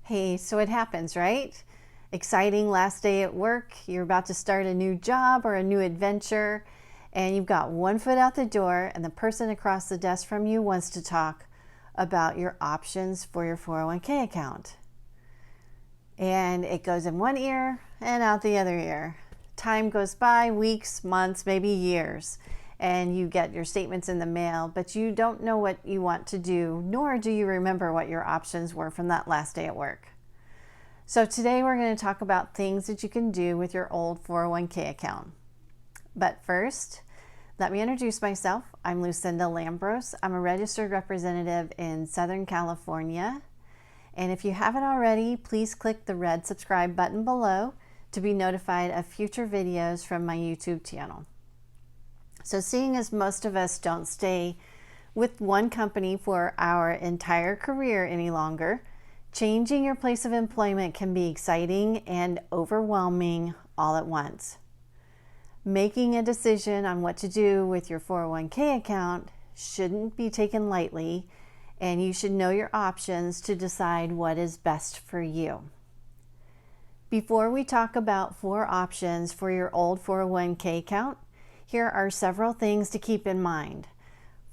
Hey, so it happens, right? Exciting last day at work, you're about to start a new job or a new adventure, and you've got one foot out the door, and the person across the desk from you wants to talk about your options for your 401k account. And it goes in one ear and out the other ear. Time goes by, weeks, months, maybe years, and you get your statements in the mail, but you don't know what you want to do, nor do you remember what your options were from that last day at work. So today we're going to talk about things that you can do with your old 401k account. But first, let me introduce myself. I'm Lucinda Lambros. I'm a registered representative in Southern California. And if you haven't already, please click the red subscribe button below to be notified of future videos from my YouTube channel. So seeing as most of us don't stay with one company for our entire career any longer, changing your place of employment can be exciting and overwhelming all at once. Making a decision on what to do with your 401k account shouldn't be taken lightly, and you should know your options to decide what is best for you. Before we talk about 4 options for your old 401k account, here are several things to keep in mind.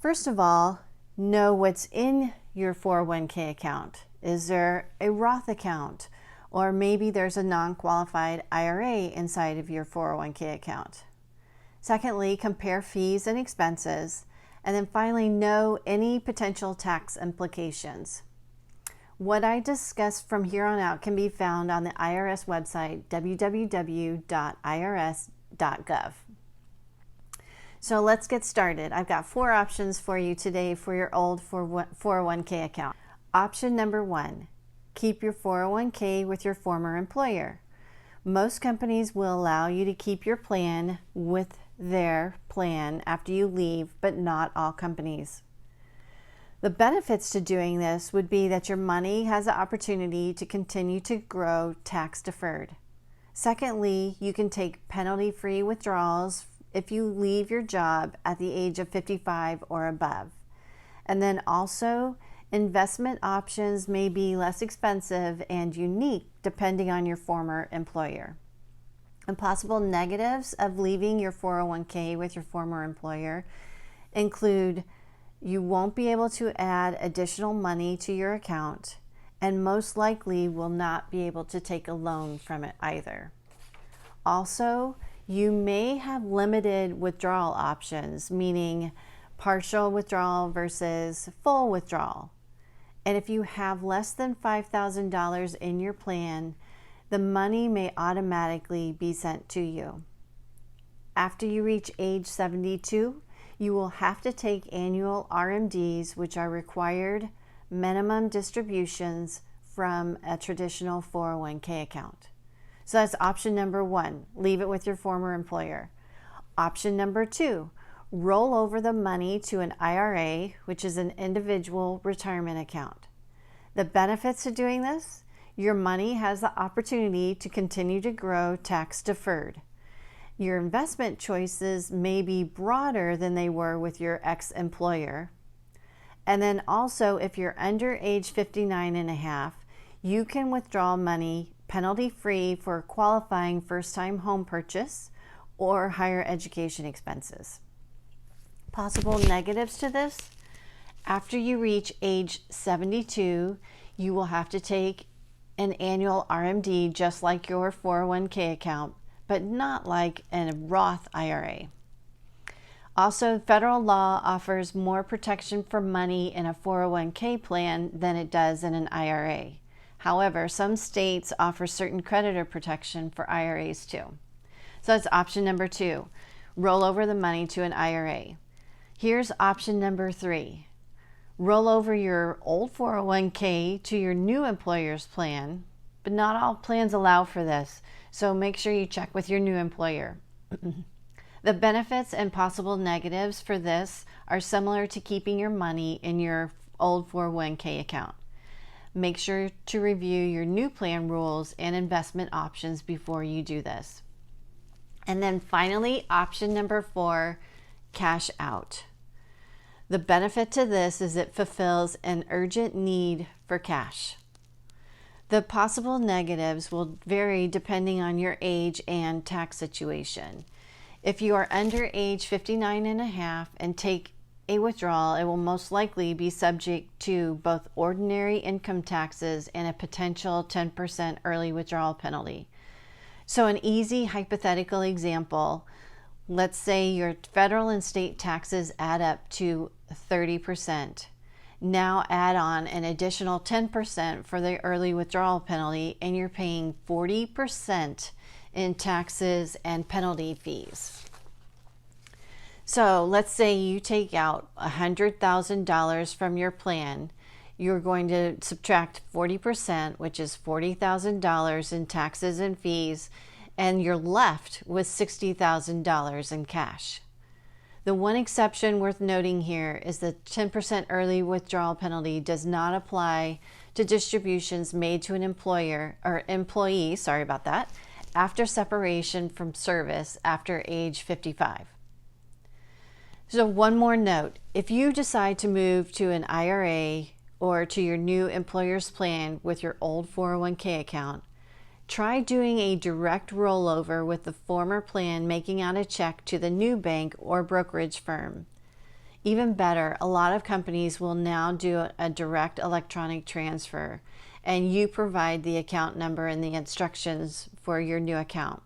First of all, know what's in your 401k account. Is there a Roth account? Or maybe there's a non-qualified IRA inside of your 401k account. Secondly, compare fees and expenses. And then finally, know any potential tax implications. What I discuss from here on out can be found on the IRS website, www.irs.gov. So let's get started. I've got 4 options for you today for your old 401k account. Option number 1, keep your 401k with your former employer. Most companies will allow you to keep your plan with their plan after you leave, but not all companies. The benefits to doing this would be that your money has the opportunity to continue to grow tax deferred. Secondly, you can take penalty-free withdrawals if you leave your job at the age of 55 or above. And then also, investment options may be less expensive and unique depending on your former employer. And possible negatives of leaving your 401k with your former employer include you won't be able to add additional money to your account, and most likely will not be able to take a loan from it either. Also, you may have limited withdrawal options, meaning partial withdrawal versus full withdrawal. And if you have less than $5,000 in your plan, the money may automatically be sent to you. After you reach age 72, you will have to take annual RMDs, which are required minimum distributions from a traditional 401k account. So that's option number 1, leave it with your former employer. Option number 2, roll over the money to an IRA, which is an individual retirement account. The benefits to doing this, your money has the opportunity to continue to grow tax deferred. Your investment choices may be broader than they were with your ex-employer. And then also, if you're under age 59 and a half, you can withdraw money penalty-free for qualifying first-time home purchase or higher education expenses. Possible negatives to this: after you reach age 72, you will have to take an annual RMD just like your 401k account, but not like a Roth IRA. Also, federal law offers more protection for money in a 401k plan than it does in an IRA. However, some states offer certain creditor protection for IRAs too. So that's option number 2, roll over the money to an IRA. Here's option number 3, roll over your old 401k to your new employer's plan, but not all plans allow for this, so make sure you check with your new employer. The benefits and possible negatives for this are similar to keeping your money in your old 401k account. Make sure to review your new plan rules and investment options before you do this. And then finally, option number 4, cash out. The benefit to this is it fulfills an urgent need for cash. The possible negatives will vary depending on your age and tax situation. If you are under age 59 and a half and take a withdrawal, it will most likely be subject to both ordinary income taxes and a potential 10% early withdrawal penalty. So an easy hypothetical example, let's say your federal and state taxes add up to 30%. Now add on an additional 10% for the early withdrawal penalty, and you're paying 40% in taxes and penalty fees. So let's say you take out $100,000 from your plan. You're going to subtract 40%, which is $40,000 in taxes and fees, and you're left with $60,000 in cash. The one exception worth noting here is the 10% early withdrawal penalty does not apply to distributions made to an employee, after separation from service after age 55. So one more note, if you decide to move to an IRA or to your new employer's plan with your old 401k account, try doing a direct rollover with the former plan, making out a check to the new bank or brokerage firm. Even better, a lot of companies will now do a direct electronic transfer, and you provide the account number and the instructions for your new account.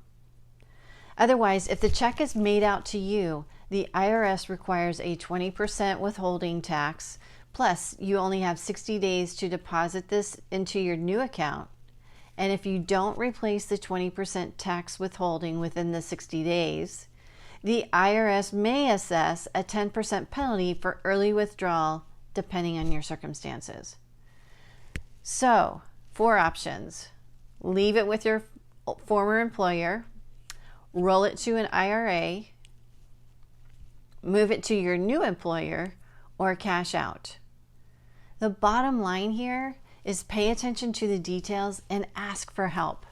Otherwise, if the check is made out to you, the IRS requires a 20% withholding tax, plus you only have 60 days to deposit this into your new account. And if you don't replace the 20% tax withholding within the 60 days, the IRS may assess a 10% penalty for early withdrawal, depending on your circumstances. So, 4 options. Leave it with your former employer, roll it to an IRA, move it to your new employer, or cash out. The bottom line here is pay attention to the details and ask for help.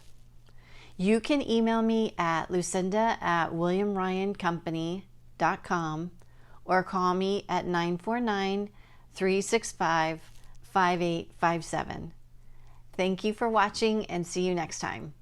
You can email me at lucinda@williamryancompany.com or call me at 949-365-5857. Thank you for watching, and see you next time.